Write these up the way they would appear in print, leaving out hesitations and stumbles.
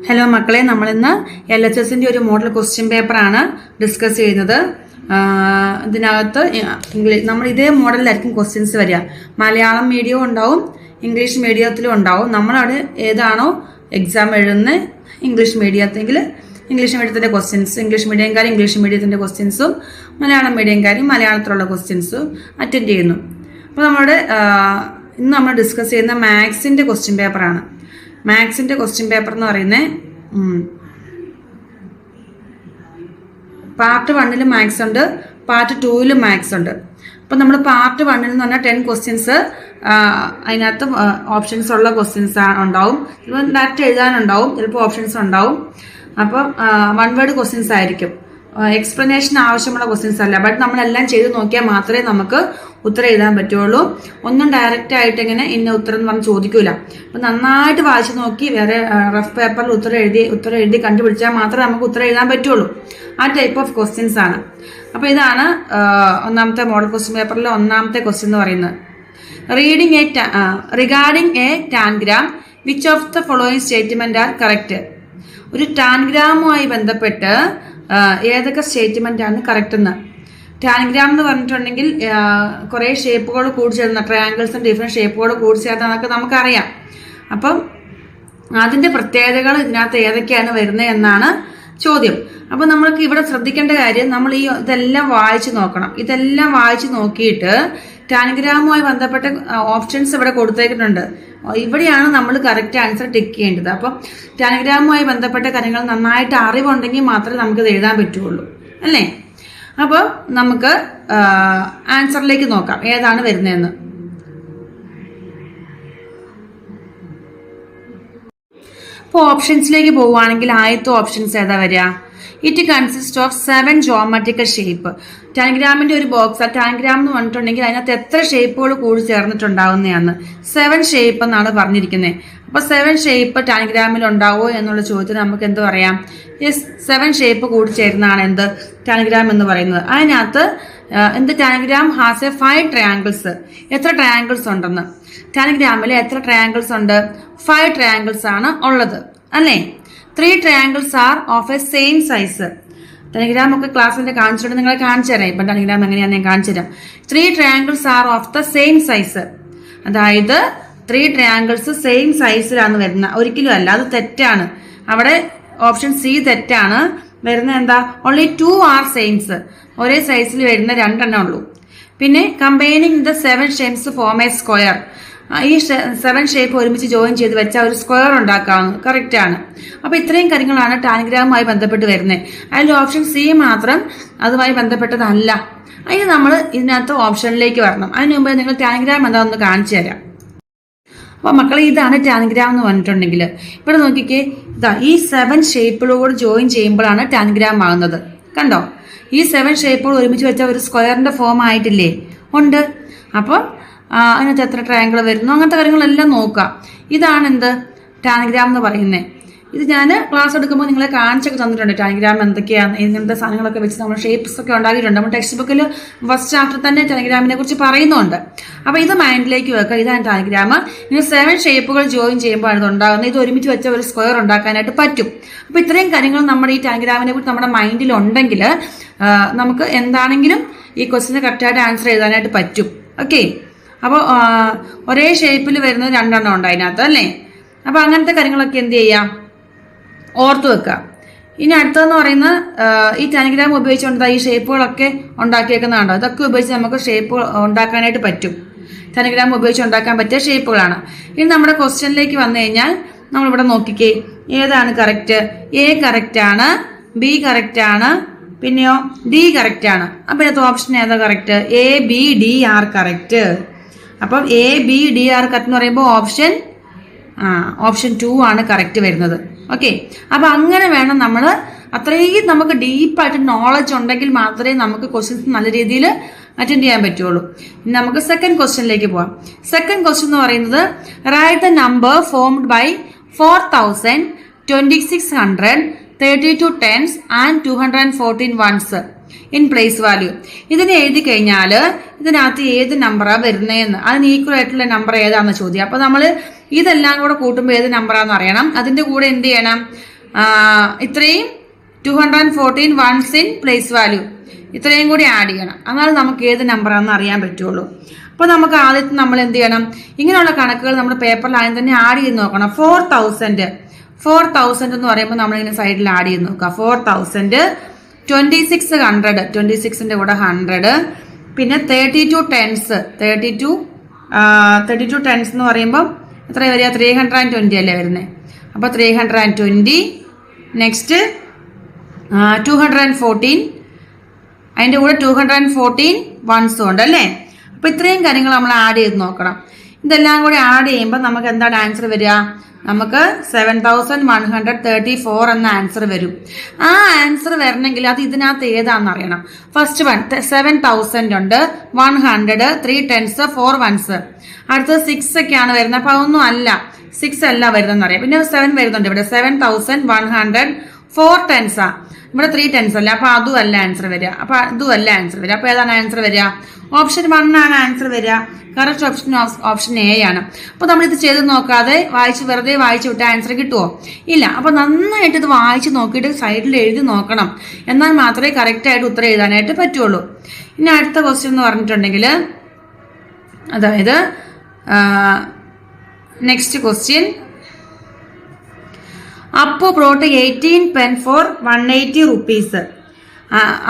Hello മക്കളെ, നമ്മളിന്ന് LHS ഒരു മോഡൽ ക്വസ്റ്റ്യൻ പേപ്പറാണ് ഡിസ്കസ് ചെയ്യുന്നത്. ഡിസ്കസ് ചെയ്യുന്നത് ഇതിനകത്ത് നമ്മൾ ഇതേ മോഡലിലായിരിക്കും ക്വസ്റ്റ്യൻസ് വരിക. മലയാളം മീഡിയവും ഉണ്ടാവും, ഇംഗ്ലീഷ് മീഡിയത്തിലും ഉണ്ടാവും. നമ്മളവിടെ ഏതാണോ എക്സാം എഴുതുന്നത്, ഇംഗ്ലീഷ് മീഡിയത്തെങ്കിൽ ഇംഗ്ലീഷ് മീഡിയത്തിന്റെ ക്വസ്റ്റ്യൻസ്, ഇംഗ്ലീഷ് മീഡിയംകാർ ഇംഗ്ലീഷ് മീഡിയത്തിന്റെ ക്വസ്റ്റ്യൻസും മലയാളം മീഡിയംകാർ മലയാളത്തിലുള്ള ക്വസ്റ്റ്യൻസും അറ്റൻഡ് ചെയ്യുന്നു. അപ്പോൾ ഇന്ന് നമ്മൾ ഡിസ്കസ് ചെയ്യുന്ന മാത്സിന്റെ ക്വസ്റ്റ്യൻ പേപ്പറാണ്. മാത്സിന്റെ ക്വസ്റ്റ്യൻ പേപ്പർ എന്ന് പറയുന്നത് പാർട്ട് 1 മാത്സ് ഉണ്ട്, പാർട്ട് 2 മാത്സ് ഉണ്ട്. അപ്പം നമ്മൾ പാർട്ട് 1 എന്ന് പറഞ്ഞാൽ 10 ക്വസ്റ്റ്യൻസ്, അതിനകത്ത് ഓപ്ഷൻസ് ഉള്ള ക്വസ്റ്റ്യൻസ് ഉണ്ടാവും. ചിലപ്പോൾ ഡയറക്റ്റ് എഴുതാനുണ്ടാവും, ചിലപ്പോൾ ഓപ്ഷൻസ് ഉണ്ടാവും. അപ്പം 1 വേർഡ് ക്വസ്റ്റ്യൻസ് ആയിരിക്കും. എക്സ്പ്ലനേഷൻ ആവശ്യമുള്ള ക്വസ്റ്റ്യൻസ് അല്ല. ബട്ട് നമ്മളെല്ലാം ചെയ്ത് നോക്കിയാൽ മാത്രമേ നമുക്ക് ഉത്തരം എഴുതാൻ പറ്റുള്ളൂ. ഒന്നും ഡയറക്റ്റ് ആയിട്ട് ഇങ്ങനെ ഇന്ന ഉത്തരം എന്ന് പറഞ്ഞ് ചോദിക്കൂല. അപ്പം നന്നായിട്ട് വായിച്ചു നോക്കി വേറെ റഫ് പേപ്പറിൽ ഉത്തരം എഴുതി കണ്ടുപിടിച്ചാൽ മാത്രമേ നമുക്ക് ഉത്തരം എഴുതാൻ പറ്റുള്ളൂ. ആ ടൈപ്പ് ഓഫ് ക്വസ്റ്റ്യൻസ് ആണ്. അപ്പോൾ ഇതാണ് ഒന്നാമത്തെ മോഡൽ ക്വസ്റ്റ്യൻ പേപ്പറിലെ ഒന്നാമത്തെ ക്വസ്റ്റ്യൻ എന്ന് പറയുന്നത്. Regarding A tangram which of the following statement are correct. ഒരു ടാൻഗ്രാമുമായി ബന്ധപ്പെട്ട് ഏതൊക്കെ സ്റ്റേറ്റ്മെന്റ് ആണ് കറക്റ്റ് എന്ന്. ടാൻഗ്രാം എന്ന് പറഞ്ഞിട്ടുണ്ടെങ്കിൽ കുറെ ഷേപ്പുകൾ കൂടി ചേർന്ന ട്രയാങ്കിൾസും ഡിഫറെന്റ് ഷേപ്പുകൾ കൂടി ചേർന്നതൊക്കെ നമുക്കറിയാം. അപ്പം അതിന്റെ പ്രത്യേകതകൾ ഇതിനകത്ത് ഏതൊക്കെയാണ് വരുന്നത് എന്നാണ് ചോദ്യം. അപ്പൊ നമ്മൾക്ക് ഇവിടെ ശ്രദ്ധിക്കേണ്ട കാര്യം, നമ്മൾ ഇതെല്ലാം വായിച്ചു നോക്കണം. ഇതെല്ലാം വായിച്ചു നോക്കിയിട്ട് ടാൻഗ്രാമുമായി ബന്ധപ്പെട്ട ഓപ്ഷൻസ് ഇവിടെ കൊടുത്തേക്കിട്ടുണ്ട്. ഇവിടെയാണ് നമ്മൾ കറക്റ്റ് ആൻസർ ടിക്ക് ചെയ്യേണ്ടത്. അപ്പം ടാൻഗ്രാമുമായി ബന്ധപ്പെട്ട കാര്യങ്ങൾ നന്നായിട്ട് അറിവുണ്ടെങ്കിൽ മാത്രമേ നമുക്കിത് എഴുതാൻ പറ്റുള്ളൂ, അല്ലേ? അപ്പോൾ നമുക്ക് ആൻസറിലേക്ക് നോക്കാം ഏതാണ് വരുന്നതെന്ന്. അപ്പോൾ ഓപ്ഷൻസിലേക്ക് പോവുകയാണെങ്കിൽ ആദ്യത്തെ ഓപ്ഷൻസ് ഏതാ വരിക? It consist of 7 geometrical shape. ടാൻഗ്രാമിന്റെ ഒരു ബോക്സ്, ടാൻഗ്രാം എന്ന് പറഞ്ഞിട്ടുണ്ടെങ്കിൽ അതിനകത്ത് എത്ര ഷേപ്പുകൾ കൂടി ചേർന്നിട്ടുണ്ടാവുന്നതാണ്? 7 ഷേപ്പ് എന്നാണ് പറഞ്ഞിരിക്കുന്നത്. അപ്പൊ 7 ഷേപ്പ് ടാൻഗ്രാമിൽ ഉണ്ടാവോ എന്നുള്ള ചോദ്യത്തിന് നമുക്ക് എന്ത് പറയാം? 7 ഷേപ്പ് കൂടി ചേരുന്നതാണ് എന്ത് ടാൻഗ്രാം എന്ന് പറയുന്നത്. അതിനകത്ത് ടാൻഗ്രാം ഹാസ് 5 ട്രയാങ്കിൾസ്. എത്ര ട്രയാങ്കിൾസ് ഉണ്ടെന്ന്? ടാൻഗ്രാമിൽ എത്ര ട്രയാങ്കിൾസ് ഉണ്ട്? 5 ട്രയാങ്കിൾസ് ആണ് ഉള്ളത്, അല്ലേ? 3 triangles are of A same size. Tangram ഒക്കെ ക്ലാസ്സിന്റെ കാണിച്ചിട്ട് നിങ്ങളെ കാണിച്ചു തരാം. ഇപ്പം ടാൻഗ്രാം എങ്ങനെയാണെന്ന് ഞാൻ കാണിച്ചു തരാം. 3 triangles are of the same size. അതായത് 3 ട്രയാങ്കിൾസ് സെയിം സൈസിലാണ് വരുന്നത്. ഒരിക്കലും അല്ല, അത് തെറ്റാണ്. അവിടെ ഓപ്ഷൻ സി തെറ്റാണ്. വരുന്നത് എന്താ? Only 2 are sames. ഒരേ സൈസിൽ വരുന്ന 2 ഉള്ളൂ. പിന്നെ combining the 7 shapes form a square. ഈ 7 ഷേപ്പ് ഒരുമിച്ച് ജോയിൻ ചെയ്ത് വെച്ചാൽ ഒരു സ്ക്വയർ ഉണ്ടാക്കാവുന്നു. കറക്റ്റ് ആണ്. അപ്പൊ ഇത്രയും കാര്യങ്ങളാണ് ടാൻഗ്രാമുമായി ബന്ധപ്പെട്ട് വരുന്നത്. അതിൽ ഓപ്ഷൻ സി മാത്രം അതുമായി ബന്ധപ്പെട്ടതല്ല. അതിന് നമ്മൾ ഇതിനകത്ത് ഓപ്ഷനിലേക്ക് വരണം. അതിന് മുമ്പ് നിങ്ങൾ ടാൻഗ്രാം എന്താണെന്ന് കാണിച്ചു തരാം. അപ്പൊ മക്കളെ, ഇതാണ് ടാൻഗ്രാം എന്ന് പറഞ്ഞിട്ടുണ്ടെങ്കിൽ ഇവിടെ നോക്കിക്കേ, ഈ 7 ഷേപ്പുകളോട് ജോയിൻ ചെയ്യുമ്പോഴാണ് ടാൻഗ്രാം ആകുന്നത്. കണ്ടോ? ഈ 7 ഷേപ്പുകൾ ഒരുമിച്ച് വെച്ചാൽ ഒരു സ്ക്വയറിന്റെ ഫോം ആയിട്ടില്ലേ? ഉണ്ട്. അപ്പം അതിനകത്ത് എത്ര ട്രയാങ്കിൾ വരുന്നു, അങ്ങനത്തെ കാര്യങ്ങളെല്ലാം നോക്കുക. ഇതാണ് എന്ത് ടാൻഗ്രാം എന്ന് പറയുന്നത്. ഇത് ഞാൻ ക്ലാസ് എടുക്കുമ്പോൾ നിങ്ങളെ കാണിച്ചൊക്കെ തന്നിട്ടുണ്ട്. ടാൻഗ്രാം എന്തൊക്കെയാണ്, ഇങ്ങനത്തെ സാധനങ്ങളൊക്കെ വെച്ച് നമ്മൾ ഷേപ്സ് ഒക്കെ ഉണ്ടാക്കിയിട്ടുണ്ട്. നമ്മൾ ടെക്സ്റ്റ് ബുക്കിൽ ഫസ്റ്റ് ചാപ്റ്റർ തന്നെ ടാൻഗ്രാമിനെ കുറിച്ച് പറയുന്നുണ്ട്. അപ്പൊ ഇത് മൈൻഡിലേക്ക് വെക്കുക. ഇതാണ് ടാൻഗ്രാം. ഇങ്ങനെ 7 ഷേപ്പുകൾ ജോയിൻ ചെയ്യുമ്പോൾ അത് ഉണ്ടാകുന്നത്. ഇത് ഒരുമിച്ച് വെച്ച ഒരു സ്ക്വയർ ഉണ്ടാക്കാനായിട്ട് പറ്റും. അപ്പൊ ഇത്രയും കാര്യങ്ങൾ നമ്മുടെ ഈ ടാൻഗ്രാമിനെ കുറിച്ച് നമ്മുടെ മൈൻഡിൽ ഉണ്ടെങ്കിൽ നമുക്ക് എന്താണെങ്കിലും ഈ ക്വസ്റ്റിന് കറക്റ്റായിട്ട് ആൻസർ എഴുതാനായിട്ട് പറ്റും. ഓക്കെ. അപ്പോൾ ഒരേ ഷേപ്പിൽ വരുന്നത് 2 ഉണ്ട് അതിനകത്ത്, അല്ലേ? അപ്പൊ അങ്ങനത്തെ കാര്യങ്ങളൊക്കെ എന്ത് ചെയ്യാം? ഓർത്തു വെക്കുക. ഇനി അടുത്തതെന്ന് പറയുന്നത് ഈ ടാൻഗ്രാം ഉപയോഗിച്ചുകൊണ്ട് ഈ ഷേപ്പുകളൊക്കെ ഉണ്ടാക്കിയേക്കുന്നതാണോ? ഇതൊക്കെ ഉപയോഗിച്ച് നമുക്ക് ഷേപ്പ് ഉണ്ടാക്കാനായിട്ട് പറ്റും. ടാൻഗ്രാം ഉപയോഗിച്ച് ഉണ്ടാക്കാൻ പറ്റിയ ഷേപ്പുകളാണ്. ഇനി നമ്മുടെ ക്വസ്റ്റ്യനിലേക്ക് വന്നു കഴിഞ്ഞാൽ നമ്മളിവിടെ നോക്കിക്കേ, ഏതാണ് കറക്റ്റ്? എ കറക്റ്റ് ആണ്, ബി കറക്റ്റ് ആണ്, പിന്നെയോ ഡി കറക്റ്റ് ആണ്. അപ്പൊ ഇതിനകത്ത് ഓപ്ഷൻ ഏതാ correct? A B D are correct. അപ്പം A B D are correct എന്ന് പറയുമ്പോൾ ഓപ്ഷൻ 2 ആണ് കറക്റ്റ് വരുന്നത്. ഓക്കെ. അപ്പൊ അങ്ങനെ വേണം നമ്മൾ, അത്രയും നമുക്ക് ഡീപ്പായിട്ട് നോളജ് ഉണ്ടെങ്കിൽ മാത്രമേ നമുക്ക് ക്വസ്റ്റ്യൻസ് നല്ല രീതിയിൽ അറ്റൻഡ് ചെയ്യാൻ പറ്റുള്ളൂ. ഇനി നമുക്ക് സെക്കൻഡ് ക്വസ്റ്റ്യനിലേക്ക് പോവാം. സെക്കൻഡ് ക്വസ്റ്റ്യൻ എന്ന് പറയുന്നത്, right the number formed by 402632 tens and 214 ones in place value. ഇതിനെ എഴുതി കഴിഞ്ഞാൽ ഇതിനകത്ത് ഏത് നമ്പറാണ് വരുന്നതെന്ന്, അതിന് ഈക്വൽ ആയിട്ടുള്ള നമ്പർ ഏതാണെന്ന് ചോദ്യം. അപ്പൊ നമ്മൾ ഇതെല്ലാം കൂടെ കൂട്ടുമ്പോൾ ഏത് നമ്പറാന്ന് അറിയണം. അതിന്റെ കൂടെ എന്ത് ചെയ്യണം? ഇത്രയും 214 വൺസ് ഇൻ പ്ലേസ് വാല്യൂ ഇത്രയും കൂടി ആഡ് ചെയ്യണം. എന്നാലും നമുക്ക് ഏത് നമ്പറാണെന്ന് അറിയാൻ പറ്റുള്ളൂ. അപ്പോൾ നമുക്ക് ആദ്യത്തെ നമ്മൾ എന്ത് ചെയ്യണം, ഇങ്ങനെയുള്ള കണക്കുകൾ നമ്മുടെ പേപ്പറിൽ ആദ്യം തന്നെ ആഡ് ചെയ്ത് നോക്കണം. 4000 എന്ന് പറയുമ്പോൾ നമ്മളിങ്ങനെ സൈഡിൽ ആഡ് ചെയ്ത് നോക്കുക. 4000 2600 26ന്റെ കൂടെ 100 പിന്നെ 32 tens എന്ന് പറയുമ്പോൾ എത്ര വരിക, 320 അല്ലേ വരുന്നത്. അപ്പോൾ 320 നെക്സ്റ്റ് 214 അതിൻ്റെ കൂടെ 214 വൺസും ഉണ്ട് അല്ലേ. അപ്പോൾ ഇത്രയും കാര്യങ്ങൾ നമ്മൾ ആഡ് ചെയ്ത് നോക്കണം. ഇതെല്ലാം കൂടി ആഡ് ചെയ്യുമ്പോൾ നമുക്ക് എന്താണ് ആൻസർ വരിക, നമുക്ക് 7134 എന്ന ആൻസർ വരും. ആ ആൻസർ വരണമെങ്കിൽ അത് ഇതിനകത്ത് ഏതാണെന്ന് അറിയണം. ഫസ്റ്റ് വൺ 7000 ഉണ്ട്, 100, 3 tens, 4 ones. അടുത്തത് 6 ഒക്കെയാണ് വരുന്നത്. അപ്പൊ അതൊന്നും അല്ല, 6 അല്ല വരുന്നതെന്ന് അറിയാം. പിന്നെ 7 വരുന്നുണ്ട് ഇവിടെ, 7100, 4 tens. ഇവിടെ 3 tens അല്ല, അപ്പൊ അതും അല്ല ആൻസർ വരിക. അപ്പൊ അതും അല്ല ആൻസർ വരിക. അപ്പൊ ഏതാണ് ആൻസർ വരിക, ഓപ്ഷൻ 1 ആണ് ആൻസർ വരിക. കറക്റ്റ് ഓപ്ഷൻ എ ആണ്. അപ്പൊ നമ്മളിത് ചെയ്ത് നോക്കാതെ വെറുതെ വായിച്ചു വിട്ട ആൻസർ കിട്ടുമോ? ഇല്ല. അപ്പൊ നന്നായിട്ട് ഇത് വായിച്ചു നോക്കിയിട്ട് സൈഡിൽ എഴുതി നോക്കണം. എന്നാൽ മാത്രമേ കറക്റ്റ് ആയിട്ട് ഉത്തരം എഴുതാനായിട്ട് പറ്റുള്ളൂ. ഇനി അടുത്ത ക്വസ്റ്റ്യൻ എന്ന് പറഞ്ഞിട്ടുണ്ടെങ്കിൽ, അതായത് next question, Appu brought 18 pen for 180 rupees.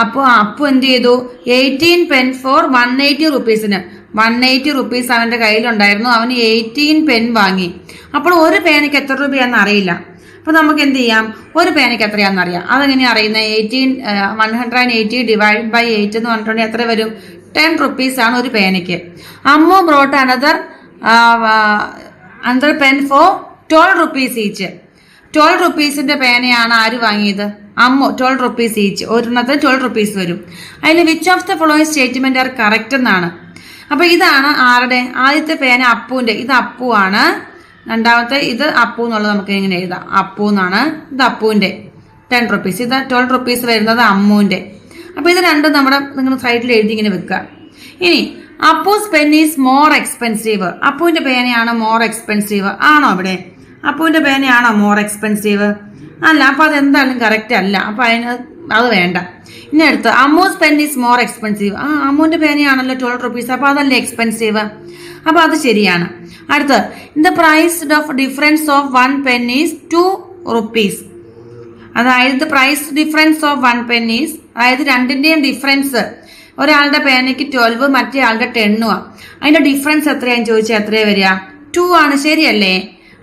അപ്പോൾ അപ്പു എന്ത് ചെയ്തു, 18 pen for 180 rupeesന് 180 rupees അവന്റെ കയ്യിലുണ്ടായിരുന്നു. അവന് 18 pen വാങ്ങി. അപ്പോൾ ഒരു പേനയ്ക്ക് എത്ര രൂപയാണെന്ന് അറിയില്ല. അപ്പൊ നമുക്ക് എന്ത് ചെയ്യാം, ഒരു പേനയ്ക്ക് എത്രയാണെന്ന് അറിയാം. അതെങ്ങനെയാ അറിയുന്നത്, 180 ഡിവൈഡ് ബൈ 8 എന്ന് പറഞ്ഞിട്ടുണ്ടെങ്കിൽ എത്ര വരും, 10 rupees ആണ് ഒരു പേനയ്ക്ക്. Ammu brought another pen for 12 rupees each. 12 rupeesന്റെ പേനയാണ് ആര് വാങ്ങിയത്, അമ്മു. 12 rupees ഈച്ച്, ഒരെണ്ണത്തിന് 12 rupees വരും. അതിൽ which of the following statement are correct എന്നാണ്. അപ്പൊ ഇതാണ് ആരുടെ, ആദ്യത്തെ പേന അപ്പുവിന്റെ, ഇത് അപ്പു ആണ്. രണ്ടാമത്തെ ഇത് അപ്പു എന്നുള്ളത് നമുക്ക് എങ്ങനെ എഴുതാം, അപ്പു എന്നാണ്. ഇത് അപ്പുവിന്റെ 10 rupees, ഇത് 12 rupees വരുന്നത് അമ്മുവിന്റെ. അപ്പൊ ഇത് രണ്ടും നിങ്ങൾ സൈഡിൽ എഴുതി ഇങ്ങനെ വെക്കുക. ഇനി Appu's pen is more expensive, അപ്പുവിന്റെ പേനയാണ് മോർ എക്സ്പെൻസീവ് ആണോ? ഇവിടെ അപ്പുവിന്റെ പേനയാണോ മോർ എക്സ്പെൻസീവ്? അല്ല. അപ്പൊ അതെന്തായാലും കറക്റ്റ് അല്ല. അപ്പൊ അത് വേണ്ട. ഇനി അടുത്ത് Ammu's pen is more expensive. അമ്മുവിന്റെ പേനയാണല്ലോ 12 rupees, അപ്പൊ അതല്ലേ എക്സ്പെൻസീവ്. അപ്പൊ അത് ശരിയാണ്. അടുത്ത് the price of difference of 1 pen is 2 rupees. അതായത് price difference of 1 pen is, അതായത് രണ്ടിന്റെയും ഡിഫറൻസ്, ഒരാളുടെ പേനയ്ക്ക് 12 മറ്റേ ആളുടെ 10. അതിന്റെ ഡിഫറൻസ് എത്രയാന്ന് ചോദിച്ചാൽ എത്രയാ വരിക, 2 ആണ്. ശരിയല്ലേ,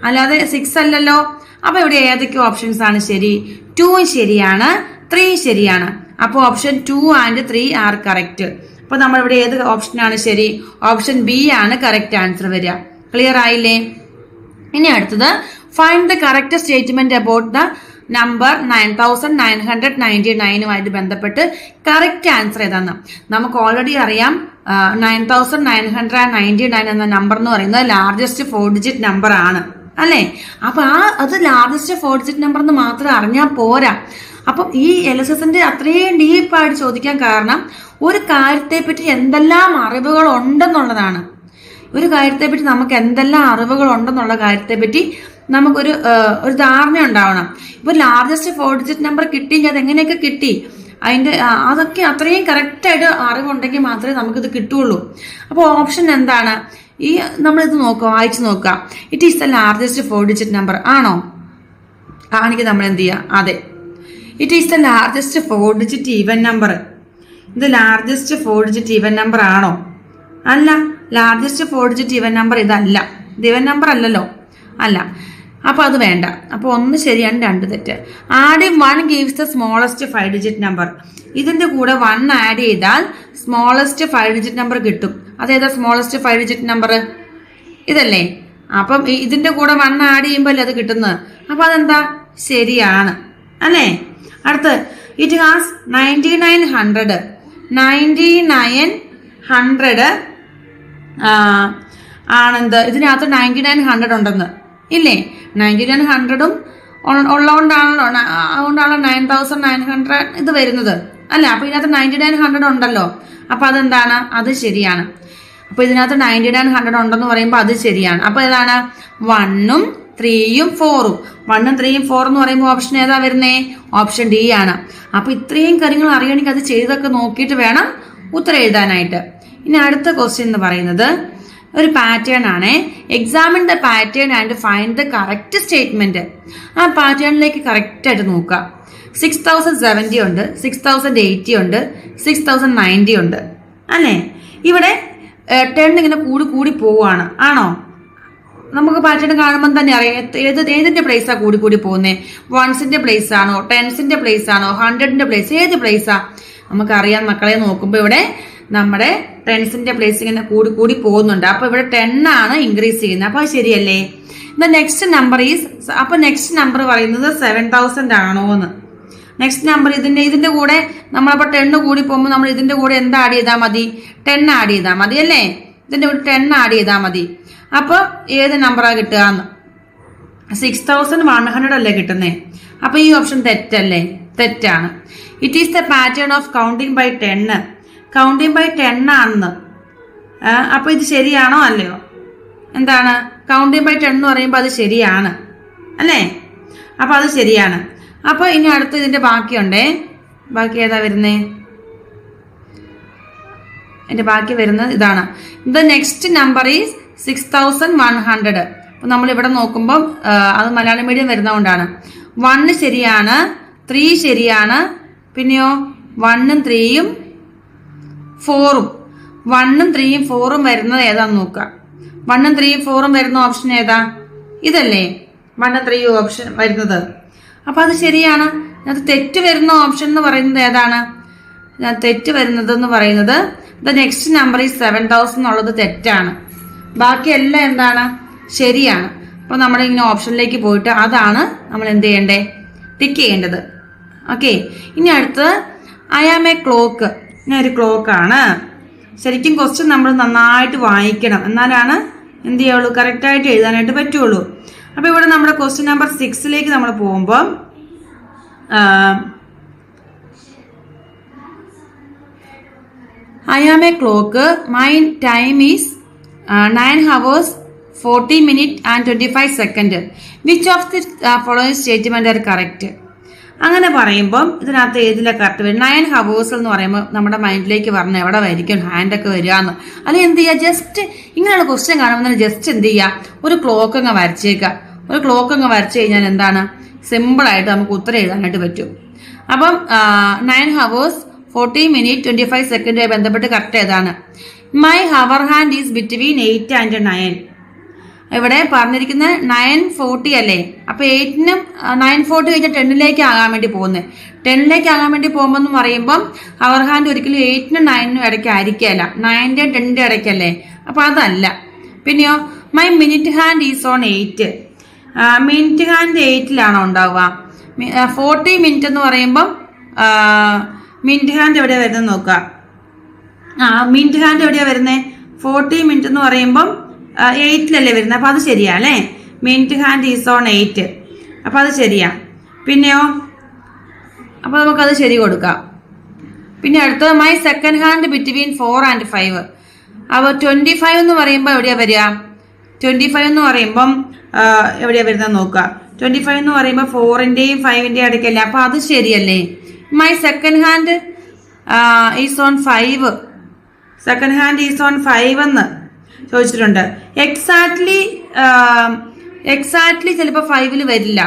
അല്ലാതെ 6 അല്ലല്ലോ. അപ്പൊ ഇവിടെ ഏതൊക്കെ ഓപ്ഷൻസ് ആണ് ശരി, 2 ശരിയാണ്, 3 ശരിയാണ്. അപ്പൊ ഓപ്ഷൻ 2 ആൻഡ് 3 ആർ കറക്റ്റ്. അപ്പൊ നമ്മൾ ഇവിടെ ഏത് ഓപ്ഷനാണ് ശരി, ഓപ്ഷൻ ബി ആണ് കറക്റ്റ് ആൻസർ വരിക. ക്ലിയർ ആയില്ലേ? ഇനി അടുത്തത് find the correct statement about the number 9999 ബന്ധപ്പെട്ട് കറക്റ്റ് ആൻസർ ഏതാന്ന്. നമുക്ക് ഓൾറെഡി അറിയാം 9999 എന്ന നമ്പർ എന്ന് പറയുന്നത് ലാർജസ്റ്റ് 4 digit നമ്പർ ആണ് അല്ലേ. അപ്പൊ അത് ലാർജസ്റ്റ് 4 digit നമ്പർ എന്ന് മാത്രം അറിഞ്ഞാൽ പോരാ. അപ്പം ഈ LSSന്റെ അത്രയും ഡീപ്പായിട്ട് ചോദിക്കാൻ കാരണം ഒരു കാര്യത്തെപ്പറ്റി എന്തെല്ലാം അറിവുകൾ ഉണ്ടെന്നുള്ളതാണ്. ഒരു കാര്യത്തെപ്പറ്റി നമുക്ക് എന്തെല്ലാം അറിവുകൾ ഉണ്ടെന്നുള്ള കാര്യത്തെപ്പറ്റി നമുക്കൊരു ധാരണ ഉണ്ടാവണം. ഇപ്പൊ ലാർജസ്റ്റ് 4 digit നമ്പർ കിട്ടിയെങ്കിൽ അത് എങ്ങനെയൊക്കെ കിട്ടി, അതിന്റെ അതൊക്കെ അത്രയും കറക്റ്റായിട്ട് അറിവുണ്ടെങ്കിൽ മാത്രമേ നമുക്കിത് കിട്ടുള്ളൂ. അപ്പോൾ ഓപ്ഷൻ എന്താണ്, ഈ നമ്മളിത് നോക്കുക, വായിച്ചു നോക്കുക. It is the largest 4 digit number ആണോ? ആണെങ്കിൽ നമ്മൾ എന്ത് ചെയ്യുക, അതെ, it is the largest 4 digit even number. ഇത് ലാർജസ്റ്റ് 4 digit ഈവൻ നമ്പർ ആണോ? അല്ല. ലാർജസ്റ്റ് 4 digit ഈവൻ നമ്പർ ഇതല്ല. ഇത് ഈവൻ നമ്പർ അല്ലല്ലോ, അല്ല. അപ്പൊ അത് വേണ്ട. അപ്പൊ 1 ശരിയാണ്, 2 തെറ്റ്. ആദ്യം 1 gives the smallest 5 digit number. ഇതിന്റെ കൂടെ 1 ആഡ് ചെയ്താൽ സ്മോളസ്റ്റ് 5 digit നമ്പർ കിട്ടും. അതേതാ സ്മോളസ്റ്റ് 5 digit നമ്പർ? ഇതല്ലേ. അപ്പം ഇതിന്റെ കൂടെ 1 ആഡ് ചെയ്യുമ്പോൾ അല്ലേ അത് കിട്ടുന്നത്. അപ്പൊ അതെന്താ, ശരിയാണ് അല്ലേ. അടുത്ത് ഇറ്റ് ഹാസ് 9900 ആണെന്ത്, ഇതിനകത്ത് 9900 ഉണ്ടെന്ന് ഇല്ലേ. 9900ഉം ഉള്ളതുകൊണ്ടാണല്ലോ 9900 ഇത് വരുന്നത് അല്ല. അപ്പൊ ഇതിനകത്ത് 9900 ഉണ്ടല്ലോ. അപ്പൊ അതെന്താണ്, അത് ശരിയാണ്. അപ്പൊ ഇതിനകത്ത് 9900 ഉണ്ടെന്ന് പറയുമ്പോൾ അത് ശരിയാണ്. അപ്പൊ ഏതാണ്, 1ഉം 3യും 4ഉം. 1ഉം 3യും 4 എന്ന് പറയുമ്പോൾ ഓപ്ഷൻ ഏതാ വരുന്നേ? ഓപ്ഷൻ ഡി ആണ്. അപ്പൊ ഇത്രയും കാര്യങ്ങൾ അറിയണമെങ്കിൽ അത് ചെയ്തൊക്കെ നോക്കിയിട്ട് വേണം ഉത്തരം എഴുതാനായിട്ട്. ഇനി അടുത്ത ക്വസ്റ്റ്യൻ എന്ന് പറയുന്നത് ഒരു പാറ്റേൺ ആണ്. Examine the pattern and find the correct statement. ആ പാറ്റേണിലേക്ക് കറക്റ്റ് ആയിട്ട് നോക്കുക. 6070 ഉണ്ട്, 6080 ഉണ്ട്, 6090 ഉണ്ട് അല്ലേ? ഇവിടെ 10 ഇങ്ങനെ കൂടി പോവാണ്. ആണോ? നമുക്ക് പാറ്റേൺ കാണുമ്പോൾ തന്നെ അറിയാം ഏതിന്റെ പ്ലേസാ കൂടി പോകുന്നേ. 1ന്റെ പ്ലേസ് ആണോ, 10ന്റെ പ്ലേസ് ആണോ, 100ന്റെ പ്ലേസ്, ഏത് പ്ലേസാ നമുക്കറിയാം മക്കളെ. നോക്കുമ്പോൾ ഇവിടെ നമ്മുടെ 10ന്റെ പ്ലേസ് ഇങ്ങനെ കൂടി പോകുന്നുണ്ട്. അപ്പൊ ഇവിടെ 10 ആണ് ഇൻക്രീസ് ചെയ്യുന്നത്. അപ്പൊ അത് ശരിയല്ലേ? നെക്സ്റ്റ് നമ്പർ ഈസ്, അപ്പൊ നെക്സ്റ്റ് നമ്പർ പറയുന്നത് 7000 ആണോ എന്ന്. നെക്സ്റ്റ് നമ്പർ ഇതിന്റെ കൂടെ നമ്മളപ്പോ 10 കൂടി പോകുമ്പോൾ നമ്മൾ ഇതിന്റെ കൂടെ എന്താ ആഡ് ചെയ്താൽ മതി? 10 ആഡ് ചെയ്താൽ മതി അല്ലേ? ഇതിന്റെ കൂടെ 10 ആഡ് ചെയ്താൽ മതി. അപ്പൊ ഏത് നമ്പറാ കിട്ടുക? 6100 അല്ലേ കിട്ടുന്നേ? അപ്പൊ ഈ ഓപ്ഷൻ തെറ്റല്ലേ? തെറ്റാണ്. It is the pattern of counting by 10. Counting by 10 ആണെന്ന്. അപ്പൊ ഇത് ശരിയാണോ അല്ലയോ? എന്താണ് കൗണ്ടിങ് ബൈ 10 എന്ന് പറയുമ്പോൾ അത് ശരിയാണ് അല്ലേ? അപ്പൊ അത് ശരിയാണ്. അപ്പൊ ഇനി അടുത്ത് ഇതിന്റെ ബാക്കിയുണ്ടേ. ബാക്കി ഏതാ വരുന്നേ? എന്റെ ബാക്കി വരുന്നത് ഇതാണ്. The next number is 6100. അപ്പൊ നമ്മൾ ഇവിടെ നോക്കുമ്പോൾ അത് മലയാളം മീഡിയം വരുന്നതുകൊണ്ടാണ്. 1 ശരിയാണ്, 3 ശരിയാണ്, പിന്നെയോ 1ഉം 3യും 4ഉം. 1ഉം 3യും 4ഉം വരുന്നത് ഏതാന്ന് നോക്കുക. 1ഉം 3യും 4ഉം വരുന്ന ഓപ്ഷൻ ഏതാ? ഇതല്ലേ 1ഉം 3യും ഓപ്ഷൻ വരുന്നത്. അപ്പൊ അത് ശരിയാണ്. അത് തെറ്റ് വരുന്ന ഓപ്ഷൻ എന്ന് പറയുന്നത് ഏതാണ്? തെറ്റ് വരുന്നത് എന്ന് പറയുന്നത് ദ നെക്സ്റ്റ് നമ്പർ ഈസ് 7000 എന്നുള്ളത് തെറ്റാണ്. ബാക്കിയെല്ലാം എന്താണ്? ശരിയാണ്. അപ്പൊ നമ്മൾ ഇങ്ങനെ ഓപ്ഷനിലേക്ക് പോയിട്ട് അതാണ് നമ്മൾ എന്ത് ചെയ്യണ്ടേ? ടിക്ക് ചെയ്യേണ്ടത്. ഓക്കെ. ഇനി അടുത്ത് ഐ ആം എ ക്ലോക്ക്. ഇങ്ങനെ ഒരു ക്ലോക്ക് ആണ്. ശരിക്കും ക്വസ്റ്റ്യൻ നമ്മൾ നന്നായിട്ട് വായിക്കണം, എന്നാലാണ് എന്ത് ചെയ്യുള്ളൂ? കറക്റ്റായിട്ട് എഴുതാനായിട്ട് പറ്റുള്ളൂ. അപ്പൊ ഇവിടെ നമ്മുടെ ക്വസ്റ്റ്യൻ നമ്പർ 6ലേക്ക് നമ്മൾ പോകുമ്പോൾ I am a clock. My time is 9 hours 40 minutes and 25 seconds. Which of the following statement are correct? അങ്ങനെ പറയുമ്പം ഇതിനകത്ത് ഏതിലെ കറക്റ്റ് വരും? 9 ഹവേഴ്സ് എന്ന് പറയുമ്പോൾ നമ്മുടെ മൈൻഡിലേക്ക് പറഞ്ഞ എവിടെ വരിക്കും ഹാൻഡൊക്കെ വരികയെന്ന്. അല്ലെങ്കിൽ എന്ത് ചെയ്യുക? ജസ്റ്റ് ഇങ്ങനെയുള്ള ക്വസ്റ്റ്യൻ കാണുമ്പോൾ ജസ്റ്റ് എന്ത് ചെയ്യുക? ഒരു ക്ലോക്ക് അങ്ങ് വരച്ചേക്കുക. ഒരു ക്ലോക്ക് അങ്ങ് വരച്ചു കഴിഞ്ഞാൽ എന്താണ്? സിമ്പിളായിട്ട് നമുക്ക് ഉത്തരം എഴുതാനായിട്ട് പറ്റും. അപ്പം 9 hours 40 minutes 25 seconds ആയി ബന്ധപ്പെട്ട് കറക്റ്റ് ഏതാണ്? My hour hand is between 8 and 9. ഇവിടെ പറഞ്ഞിരിക്കുന്ന 9:40 അല്ലേ? അപ്പൊ 8നും 9:40 കഴിഞ്ഞാൽ 10ലേക്ക് ആകാൻ വേണ്ടി പോകുന്നത്. 10ലേക്ക് ആകാൻ വേണ്ടി പോകുമ്പോൾ എന്ന് പറയുമ്പം ഹവർ ഹാൻഡ് ഒരിക്കലും 8നും 9നും ഇടയ്ക്ക് ആയിരിക്കല്ല, 9ന്റെ 10ന്റെ ഇടയ്ക്കല്ലേ? അപ്പൊ അതല്ല. പിന്നെയോ my minute hand is on 8. Minute hand 8ലാണോ ഉണ്ടാവുക? 40 മിനിറ്റ് എന്ന് പറയുമ്പം മിനിറ്റ് ഹാൻഡ് എവിടെയാ വരുന്നത് നോക്കുക. മിനിറ്റ് ഹാൻഡ് എവിടെയാ വരുന്നത്? 40 മിനിറ്റ് എന്ന് പറയുമ്പം 8ലല്ലേ വരുന്നത്. അപ്പൊ അത് ശരിയാ അല്ലേ? Minute hand is on 8. അപ്പൊ അത് ശരിയാ. പിന്നെയോ അപ്പൊ നമുക്കത് ശരി കൊടുക്കാം. പിന്നെ അടുത്തത് my second hand between 4 and 5. അപ്പൊ 25 എന്ന് പറയുമ്പോൾ എവിടെയാ വരിക? 25 എന്ന് പറയുമ്പം എവിടെയാ വരുന്നത് നോക്കുക. 25 എന്ന് പറയുമ്പോൾ 4ന്റെയും 5ന്റെയും ഇടയ്ക്കല്ലേ? അപ്പൊ അത് ശരിയല്ലേ? My second hand is on 5. Second hand is on 5 എന്ന് ചോദിച്ചിട്ടുണ്ട്. എക്സാക്ട്ലി ചിലപ്പോൾ 5ൽ വരില്ല.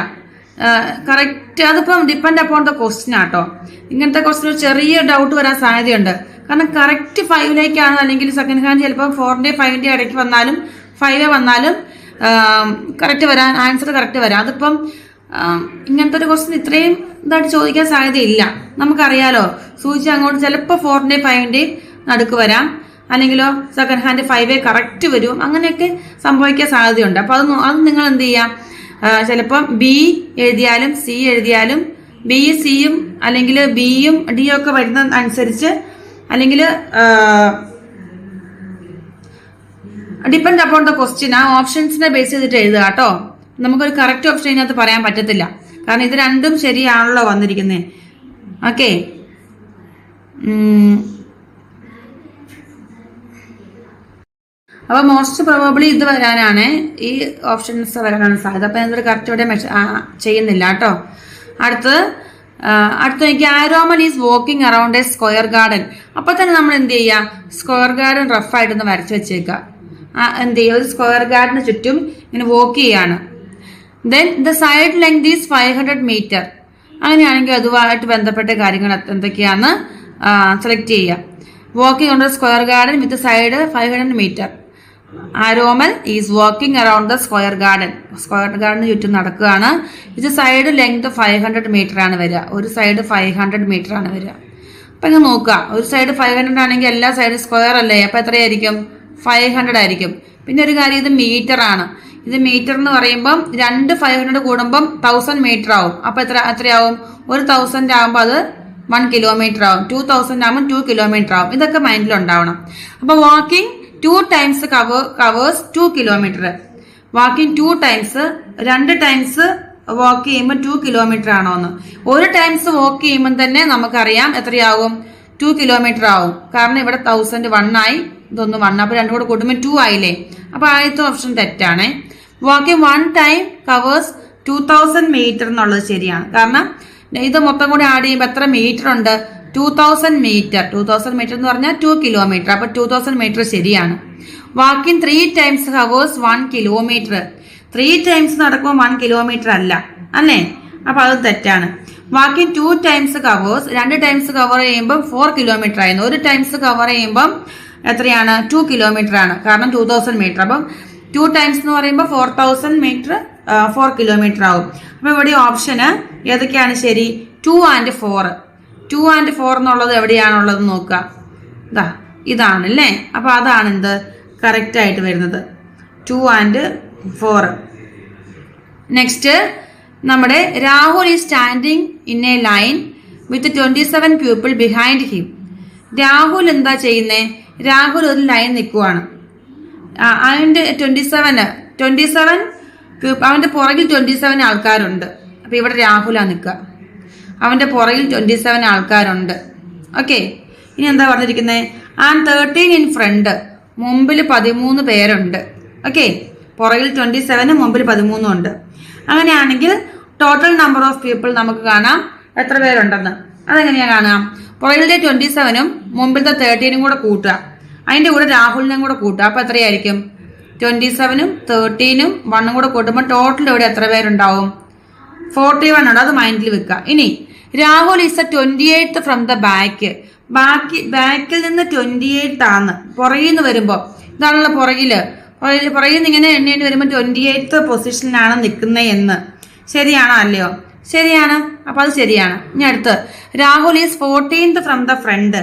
കറക്റ്റ് അതിപ്പം ഡിപ്പെൻഡ് അപ്പോൺ ദ ക്വസ്റ്റ്യൻ ആട്ടോ. ഇങ്ങനത്തെ ക്വസ്റ്റ്യൻ ചെറിയ ഡൗട്ട് വരാൻ സാധ്യതയുണ്ട്. കാരണം കറക്റ്റ് 5ലേക്കാണ്, അല്ലെങ്കിൽ സെക്കൻഡ് ഹാൻഡ് ചിലപ്പോൾ 4ന്റെയും 5ന്റെയും ഇടയ്ക്ക് വന്നാലും 5 വന്നാലും കറക്റ്റ് വരാൻ, ആൻസർ കറക്റ്റ് വരാം. അതിപ്പം ഇങ്ങനത്തെ ഒരു ക്വസ്റ്റ്യൻ ഇത്രയും ഇതായിട്ട് ചോദിക്കാൻ സാധ്യതയില്ല. നമുക്കറിയാലോ, സൂചിച്ച് അങ്ങോട്ട് ചിലപ്പോൾ 4ന്റെയും 5ന്റെയും നടുക്ക് വരാം, അല്ലെങ്കിലോ സെക്കൻഡ് ഹാൻഡ് 5 കറക്റ്റ് വരും. അങ്ങനെയൊക്കെ സംഭവിക്കാൻ സാധ്യതയുണ്ട്. അപ്പൊ അത് നിങ്ങൾ എന്ത് ചെയ്യാം? ചിലപ്പം ബി എഴുതിയാലും സി എഴുതിയാലും ബി സിയും അല്ലെങ്കിൽ ബിയും ഡിയും ഒക്കെ വരുന്ന അനുസരിച്ച്, അല്ലെങ്കിൽ ഡിപ്പെൻഡ് അപ്പോൺ ദ ക്വസ്റ്റ്യൻ, ആ ഓപ്ഷൻസിനെ ബേസ് ചെയ്തിട്ട് എഴുതുക കേട്ടോ. നമുക്കൊരു കറക്റ്റ് ഓപ്ഷൻ ഇതിനകത്ത് പറയാൻ പറ്റത്തില്ല, കാരണം ഇത് രണ്ടും ശരിയാണല്ലോ വന്നിരിക്കുന്നത്. ഓക്കെ. അപ്പൊ മോസ്റ്റ് പ്രോബബ്ലി ഇത് വരാനാണ്, ഈ ഓപ്ഷൻസ് വരാനാണ് സാധ്യത. അപ്പൊ ഞാനൊരു കറക്റ്റ് ഇവിടെ ചെയ്യുന്നില്ല കേട്ടോ. അടുത്ത് എനിക്ക് Aromal is walking around a square garden. അപ്പൊ തന്നെ നമ്മൾ എന്ത് ചെയ്യുക, സ്ക്വയർ ഗാർഡൻ റഫായിട്ടൊന്ന് വരച്ചു വെച്ചേക്കുക. എന്ത് ചെയ്യുക, ഒരു സ്ക്വയർ ഗാർഡിന് ചുറ്റും ഇങ്ങനെ വോക്ക് ചെയ്യാണ്. Then the side length is 500 metre. അങ്ങനെയാണെങ്കിൽ അതുമായിട്ട് ബന്ധപ്പെട്ട കാര്യങ്ങൾ എന്തൊക്കെയാന്ന് സെലക്ട് ചെയ്യുക. Walking on the square garden with side 500 metre. Aromal is walking around the square garden. Square ഗാർഡന് ചുറ്റും നടക്കുകയാണ്. ഇത് സൈഡ് ലെങ്ത് 500 മീറ്റർ ആണ് വരിക. ഒരു സൈഡ് 500 മീറ്റർ ആണ് വരിക. അപ്പൊ ഇങ്ങനെ നോക്കുക, ഒരു സൈഡ് 500 ആണെങ്കിൽ എല്ലാ സൈഡും സ്ക്വയർ അല്ലേ, അപ്പൊ എത്രയായിരിക്കും, 500 ആയിരിക്കും. പിന്നെ ഒരു കാര്യം, ഇത് മീറ്റർ ആണ്. ഇത് മീറ്റർ എന്ന് പറയുമ്പം 500 കൂടുമ്പം 1000 മീറ്റർ ആവും. അപ്പൊ എത്രയാവും, ഒരു 1000 ആകുമ്പോൾ അത് 1 കിലോമീറ്റർ ആവും. 2000 ആകുമ്പോൾ 2 കിലോമീറ്റർ ആവും. ഇതൊക്കെ മൈൻഡിൽ ഉണ്ടാവണം. അപ്പൊ walking 2 times covers 2 kilometre. Walking 2 times, 2 times walk ചെയ്യുമ്പോൾ 2 കിലോമീറ്റർ ആണോ എന്ന്. ഒരു ടൈംസ് വാക്ക് ചെയ്യുമ്പോൾ തന്നെ നമുക്കറിയാം എത്രയാവും, 2 കിലോമീറ്റർ ആവും. കാരണം ഇവിടെ 1000 1 ആയി, ഇതൊന്ന് 1, അപ്പൊ രണ്ടും കൂടെ കൂട്ടുമ്പോൾ 2 ആയില്ലേ. അപ്പൊ ആദ്യത്തെ ഓപ്ഷൻ തെറ്റാണ്. വാക്കിംഗ് 1 ടൈം കവേഴ്സ് 2000 മീറ്റർ എന്നുള്ളത് ശരിയാണ്. കാരണം ഇത് മൊത്തം കൂടി ആഡ് ചെയ്യുമ്പോൾ എത്ര മീറ്റർ ഉണ്ട്, 2000 മീറ്റർ. 2000 മീറ്റർ എന്ന് പറഞ്ഞാൽ 2 കിലോമീറ്റർ. അപ്പൊ 2000 മീറ്റർ ശരിയാണ്. Walking 3 times covers 1 kilometre. 3 times നടക്കുമ്പോൾ 1 കിലോമീറ്റർ അല്ല അല്ലേ, അപ്പൊ അത് തെറ്റാണ്. Walking 2 times covers, 2 times cover ചെയ്യുമ്പോൾ 4 കിലോമീറ്റർ ആയിരുന്നു. ഒരു ടൈംസ് കവർ ചെയ്യുമ്പോൾ എത്രയാണ്, 2 കിലോമീറ്റർ ആണ്. കാരണം 2000 മീറ്റർ. അപ്പം 2 ടൈംസ് എന്ന് പറയുമ്പോൾ 4000 മീറ്റർ, 4 കിലോമീറ്റർ ആവും. അപ്പൊ ഇവിടെ ഓപ്ഷന് ഏതൊക്കെയാണ് ശരി, 2 and 4. 2 and 4 എന്നുള്ളത് എവിടെയാണുള്ളത് നോക്കുക, ഇതാണ് അല്ലേ. അപ്പൊ അതാണ് എന്ത് കറക്റ്റ് ആയിട്ട് വരുന്നത്, 2 and 4. നെക്സ്റ്റ് നമ്മുടെ Rahul is standing in A line with 27 people behind him. Rahul എന്താ ചെയ്യുന്നേ, രാഹുൽ ഒരു ലൈൻ നിൽക്കുവാണ്. അവന്റെ 27 അവന്റെ പുറകിൽ 27 ആൾക്കാരുണ്ട്. അപ്പൊ ഇവിടെ രാഹുലാ നിൽക്കുക, അവന്റെ പുറകിൽ 27 ആൾക്കാരുണ്ട്. ഓക്കെ, ഇനി എന്താ പറഞ്ഞിരിക്കുന്നത്, ആൻഡ് 13 ഇൻ ഫ്രണ്ട്, മുമ്പിൽ 13 പേരുണ്ട്. ഓക്കെ, പുറകിൽ 27, മുമ്പിൽ 13 ഉണ്ട്. അങ്ങനെയാണെങ്കിൽ ടോട്ടൽ നമ്പർ ഓഫ് പീപ്പിൾ നമുക്ക് കാണാം എത്ര പേരുണ്ടെന്ന്. അതെങ്ങനെയാ കാണാം, പുറകിലത്തെ 27ഉം മുമ്പിലത്തെ 13ഉം കൂടെ കൂട്ടുക, അതിന്റെ കൂടെ രാഹുലിനും കൂടെ കൂട്ടുക. അപ്പൊ എത്രയായിരിക്കും, 27ഉം 13ഉം 1ഉം കൂടെ കൂട്ടുമ്പോൾ ടോട്ടൽ ഇവിടെ എത്ര പേരുണ്ടാവും, 41 ഉണ്ട്. അത് മൈൻഡിൽ വെക്കുക. ഇനി Rahul is 28th from the back. ബാക്കിൽ നിന്ന് 28th ആണ്. പുറകിൽ നിന്ന് വരുമ്പോ ഇതാണല്ലോ പുറകിൽ നിന്ന് ഇങ്ങനെ എണ്ണേണ്ടി വരുമ്പോൾ 28th പൊസിഷനിലാണ് നിൽക്കുന്നത് എന്ന്. ശരിയാണോ അല്ലയോ, ശരിയാണ്. അപ്പൊ അത് ശരിയാണ്. ഇനി അടുത്ത് Rahul is 14th from the front.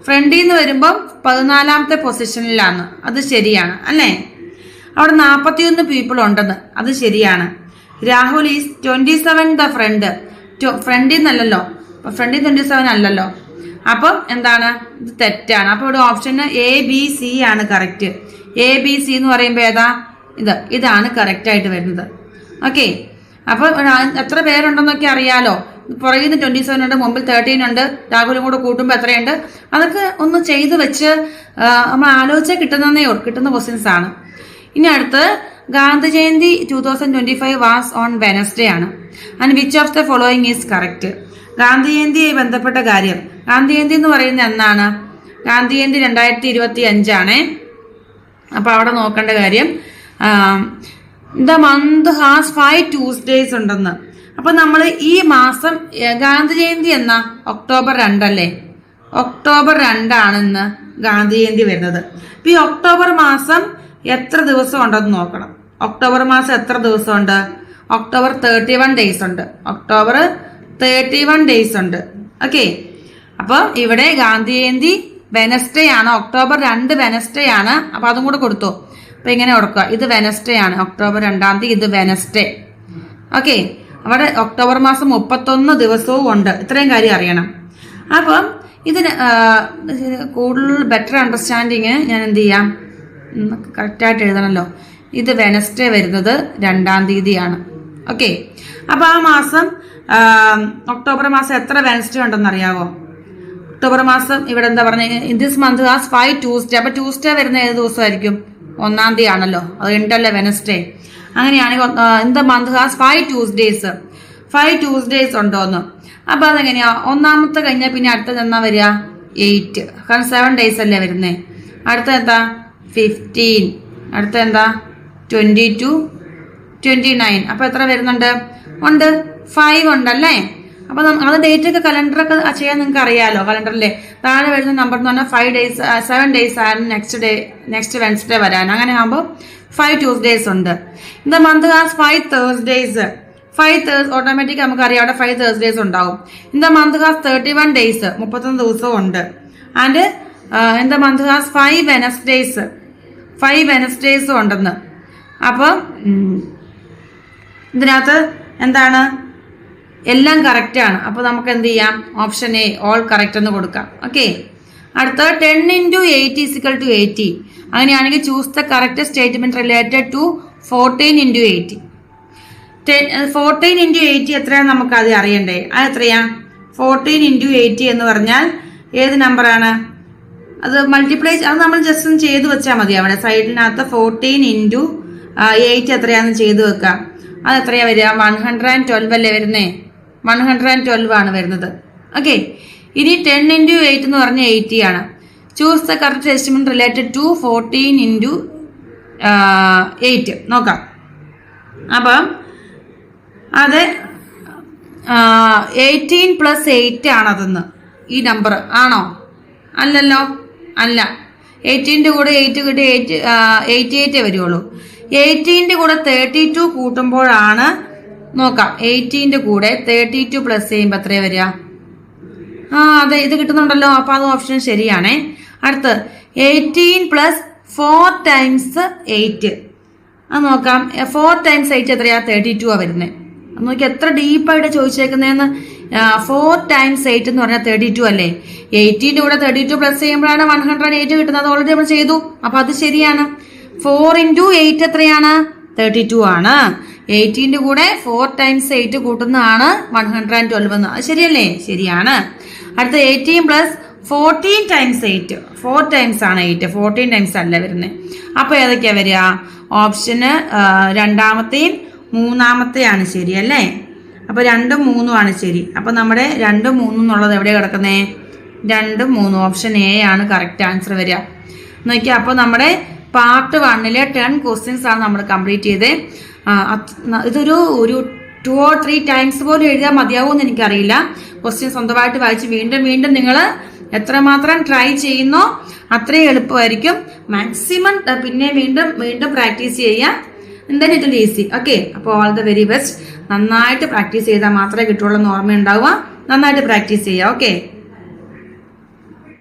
ഫ്രണ്ടിൽ നിന്ന് വരുമ്പോൾ 14th പൊസിഷനിലാണ്. അത് ശരിയാണ് അല്ലേ. അവിടെ 41 പീപ്പിൾ ഉണ്ടെന്ന്, അത് ശരിയാണ്. Rahul is 27 the front. ഫ്രണ്ടിൽ നിന്നല്ലല്ലോ, ഫ്രണ്ടിൽ 27 അല്ലല്ലോ. അപ്പം എന്താണ്, ഇത് തെറ്റാണ്. അപ്പൊ ഇവിടെ ഓപ്ഷൻ ABC ആണ് കറക്റ്റ്. ABC എന്ന് പറയുമ്പോൾ ഏതാ, ഇതാണ് കറക്റ്റ് ആയിട്ട് വരുന്നത്. ഓക്കെ, അപ്പൊ എത്ര പേരുണ്ടെന്നൊക്കെ അറിയാലോ. പുറകിൽ നിന്ന് 27 ഉണ്ട്, മുമ്പിൽ 13 ഉണ്ട്, രാഹുലും കൂടെ കൂട്ടുമ്പോൾ എത്രയുണ്ട്, അതൊക്കെ ഒന്ന് ചെയ്ത് വെച്ച് നമ്മൾ ആലോചിച്ചാൽ കിട്ടുന്ന ക്വസ്റ്റ്യൻസ് ആണ്. ഇനി അടുത്ത് Gandhi Jayanti 2025 was on Wednesday ആണ്. And which of the following is correct. Gandhi ജയന്തിയായി ബന്ധപ്പെട്ട കാര്യം, ഗാന്ധി ജയന്തി എന്ന് പറയുന്നത് എന്നാണ്, ഗാന്ധി ജയന്തി 2025 ആണ്. അപ്പൊ അവിടെ നോക്കേണ്ട കാര്യം ദ മന്ത് ഹാസ് 5 Tuesdays ഉണ്ടെന്ന്. അപ്പൊ നമ്മൾ ഈ മാസം ഗാന്ധി ജയന്തി എന്നാ ഒക്ടോബർ 2 അല്ലേ, ഒക്ടോബർ 2 ആണെന്ന് ഗാന്ധി ജയന്തി വരുന്നത്. അപ്പൊ ഈ ഒക്ടോബർ മാസം എത്ര ദിവസം ഉണ്ടെന്ന് നോക്കണം. ഒക്ടോബർ മാസം എത്ര ദിവസം ഉണ്ട്, ഒക്ടോബർ 31 days ഉണ്ട്. ഒക്ടോബർ 31 days ഉണ്ട്. ഓക്കെ, അപ്പൊ ഇവിടെ ഗാന്ധി ജയന്തി വെനസ്ഡേ ആണ്, ഒക്ടോബർ 2 വെനസ്ഡേ ആണ്. അപ്പൊ അതും കൂടെ കൊടുത്തു. അപ്പൊ ഇങ്ങനെ കൊടുക്കുക, ഇത് വെനസ്ഡേ ആണ്, ഒക്ടോബർ 2 ഇത് വെനസ്ഡേ. ഓക്കെ, അവിടെ ഒക്ടോബർ മാസം 31 ദിവസവും ഉണ്ട്. ഇത്രയും കാര്യം അറിയണം. അപ്പം ഇതിന് കൂടുതൽ ബെറ്റർ അണ്ടർസ്റ്റാൻഡിങ് ഞാൻ എന്ത് ചെയ്യാം, കറക്റ്റായിട്ട് എഴുതണമല്ലോ. ഇത് വെനസ്ഡേ വരുന്നത് 2-ാം തീയതിയാണ്. ഓക്കെ, അപ്പൊ ആ മാസം ഒക്ടോബർ മാസം എത്ര വെനസ്ഡേ ഉണ്ടെന്ന് അറിയാവോ? ഒക്ടോബർ മാസം ഇവിടെ എന്താ പറഞ്ഞ, ദിസ് മന്ത് ഹാസ് 5 Tuesday. അപ്പൊ ട്യൂസ്ഡേ വരുന്ന ഏത് ദിവസമായിരിക്കും, 1-ാം തീയതി ആണല്ലോ, അത് ഉണ്ടല്ലോ വെനസ്ഡേ. അങ്ങനെയാണെങ്കിൽ in the month has 5 Tuesdays. 5 Tuesdays ഉണ്ടോന്ന്. അപ്പൊ അതെങ്ങനെയാ, 1-ാമത്തെ കഴിഞ്ഞാൽ പിന്നെ അടുത്തത് എന്നാ വരിക? 8. കാരണം 7 ഡേയ്സ് അല്ലേ വരുന്നേ. അടുത്ത എന്താ? 15. അടുത്ത എന്താ? 22, 29. അപ്പൊ എത്ര വരുന്നുണ്ട്? ഉണ്ട്, 5 ഉണ്ടല്ലേ. അപ്പൊ അത് ഡേറ്റ് ഒക്കെ കലണ്ടറൊക്കെ ചെയ്യാൻ നിങ്ങൾക്ക് അറിയാലോ. കലണ്ടറിലെ താഴെ വരുന്ന നമ്പർ എന്ന് പറഞ്ഞാൽ 5 ഡേയ്സ് 7 ഡേയ്സ് ആണ് നെക്സ്റ്റ് വെൻസ്ഡേ വരാൻ. അങ്ങനെ ആകുമ്പോൾ 5 ട്യൂസ്ഡേയ്സ് ഉണ്ട്. In the month has 5 Thursdays. 5 automatic നമുക്കറിയാം അവിടെ 5 തേഴ്സ്ഡേയ്സ് ഉണ്ടാവും. In the month has 31 days, 31 ദിവസവും ഉണ്ട്. And in the month has 5 വെനസ്ഡേയ്സ്, 5 വെനസ്ഡേയ്സും ഉണ്ടെന്ന്. അപ്പം ഇതിനകത്ത് എന്താണ്? എല്ലാം കറക്റ്റ് ആണ്. അപ്പൊ നമുക്ക് എന്ത് ചെയ്യാം? ഓപ്ഷൻ എ ഓൾ കറക്റ്റ് എന്ന് കൊടുക്കാം. ഓക്കെ. അടുത്ത 10 × 8 = 80. അങ്ങനെയാണെങ്കിൽ choose the correct statement related to 14 × 80. 14 × 80 എത്രയാണ് നമുക്ക് അത് അറിയണ്ടേ? അത് എത്രയാ? 14 × 80 എന്ന് പറഞ്ഞാൽ ഏത് നമ്പറാണ്? അത് മൾട്ടിപ്ലൈ, അത് നമ്മൾ ജസ്റ്റ് ഒന്ന് ചെയ്ത് വെച്ചാൽ മതി. അവിടെ സൈഡിനകത്ത് 14 × 8 എത്രയാണെന്ന് ചെയ്ത് വെക്കാം. അത് എത്രയാ വരിക? 112 അല്ലേ വരുന്നേ? 112 ആണ് വരുന്നത്. ഓക്കെ. ഇനി 10 × 8 എന്ന് പറഞ്ഞാൽ 80 ആണ്. Choose the correct estimate related to 14 × 8 നോക്കാം. അപ്പം അത് 18 + 8 ആണതെന്ന്. ഈ നമ്പർ ആണോ? അല്ലല്ലോ, അല്ല. 18ന്റെ കൂടെ 8 കിട്ടി 88 വരുള്ളൂ. 18ന്റെ കൂടെ 32 കൂട്ടുമ്പോഴാണ്, നോക്കാം. 18ന്റെ കൂടെ 32 പ്ലസ് ചെയ്യുമ്പോൾ എത്രയാ വരിക? അതെ, ഇത് കിട്ടുന്നുണ്ടല്ലോ. അപ്പൊ അത് ഓപ്ഷൻ ശരിയാണേ. അടുത്ത് 18 + 4 × 8. അത് നോക്കാം. 4 × 8 എത്രയാ? 32 ആ വരുന്നത്. നോക്കി എത്ര ഡീപ്പായിട്ട് ചോദിച്ചേക്കുന്നതെന്ന്. 4 × 8 എന്ന് പറഞ്ഞാൽ 32 അല്ലേ? 18ന്റെ കൂടെ 32 പ്ലസ് ചെയ്യുമ്പോഴാണ് 108 കിട്ടുന്നത്. ഓൾറെഡി നമ്മൾ ചെയ്തു. അപ്പൊ അത് ശരിയാണ്. 4 × 8 എത്രയാണ്? 32 ആണ്. 18ന്റെ കൂടെ 4 × 8 കൂട്ടുന്നതാണ് 112. അത് ശരിയല്ലേ? ശരിയാണ്. അടുത്ത 18 + 14 × 8. 4 ടൈംസ് ആണ് 8, 14 ടൈംസ് അല്ല വരുന്നത്. അപ്പൊ ഏതൊക്കെയാ വരിക? ഓപ്ഷന് 2-ാമത്തെയും 3-ാമത്തെയാണ് ശരി അല്ലേ? അപ്പൊ 2ഉം 3ഉം ആണ് ശരി. അപ്പൊ നമ്മുടെ 2ഉം 3ഉം എന്നുള്ളത് എവിടെയാ കിടക്കുന്നേ? 2ഉം 3ഉം. ഓപ്ഷൻ എ ആണ് കറക്റ്റ് ആൻസർ വരിക. നോക്കിയാ, അപ്പൊ നമ്മുടെ പാർട്ട് 1-ലെ 10 ക്വസ്റ്റ്യൻസ് ആണ് നമ്മൾ കംപ്ലീറ്റ് ചെയ്തത്. ഇതൊരു 2 or 3 ടൈംസ് പോലും എഴുതാൻ മതിയാവുമെന്ന് എനിക്കറിയില്ല. ക്വസ്റ്റ്യൻ സ്വന്തമായിട്ട് വായിച്ച് വീണ്ടും വീണ്ടും നിങ്ങൾ എത്രമാത്രം ട്രൈ ചെയ്യുന്നോ അത്രയും എളുപ്പമായിരിക്കും. മാക്സിമം പിന്നെ വീണ്ടും വീണ്ടും പ്രാക്ടീസ് ചെയ്യുക. then it will easy. Okay. അപ്പോൾ ഓൾ ദ വെരി ബെസ്റ്റ്. നന്നായിട്ട് പ്രാക്ടീസ് ചെയ്താൽ മാത്രമേ കിട്ടുള്ളൂ എന്ന് ഓർമ്മയുണ്ടാവുക. നന്നായിട്ട് പ്രാക്ടീസ് ചെയ്യുക. ഓക്കെ.